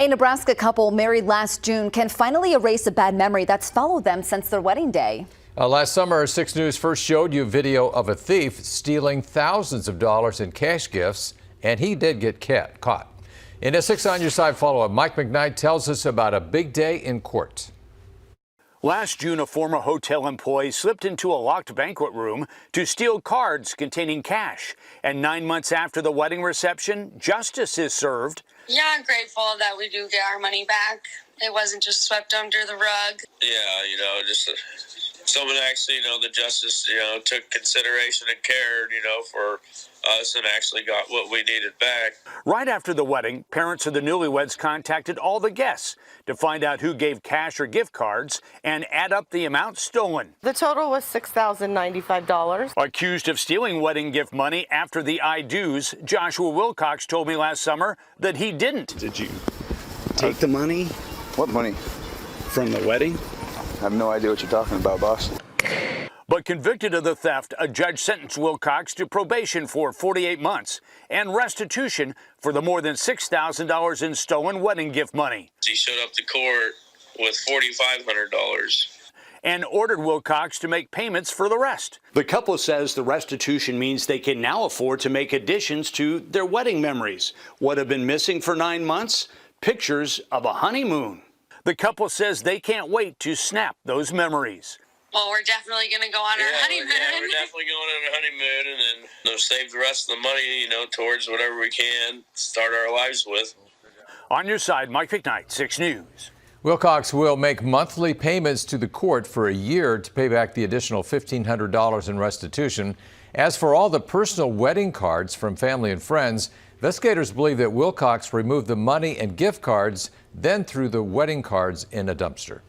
A Nebraska couple married last June can finally erase a bad memory that's followed them since their wedding day. Last summer, 6 News first showed you video of a thief stealing thousands of dollars in cash gifts, and he did get caught. In a 6 on Your Side follow-up, Mike McKnight tells us about a big day in court. Last June, a former hotel employee slipped into a locked banquet room to steal cards containing cash. And 9 months after the wedding reception, justice is served. Yeah, I'm grateful that we do get our money back. It wasn't just swept under the rug. Yeah, just someone actually, the justice, took consideration and cared, for us and actually got what we needed back. Right after the wedding, parents of the newlyweds contacted all the guests to find out who gave cash or gift cards and add up the amount stolen. The total was $6,095. Accused of stealing wedding gift money after the I do's, Joshua Wilcox told me last summer that he didn't. Did you take the money? What money? From the wedding? I have no idea what you're talking about, boss. But convicted of the theft, a judge sentenced Wilcox to probation for 48 months and restitution for the more than $6,000 in stolen wedding gift money. He showed up to court with $4,500. And ordered Wilcox to make payments for the rest. The couple says the restitution means they can now afford to make additions to their wedding memories. What have been missing for 9 months? Pictures of a honeymoon. The couple says they can't wait to snap those memories. Well, we're definitely going to go on our honeymoon. Yeah, we're definitely going on a honeymoon and then save the rest of the money, towards whatever we can start our lives with. On Your Side, Mike McKnight, 6 News. Wilcox will make monthly payments to the court for a year to pay back the additional $1,500 in restitution. As for all the personal wedding cards from family and friends, investigators believe that Wilcox removed the money and gift cards, then threw the wedding cards in a dumpster.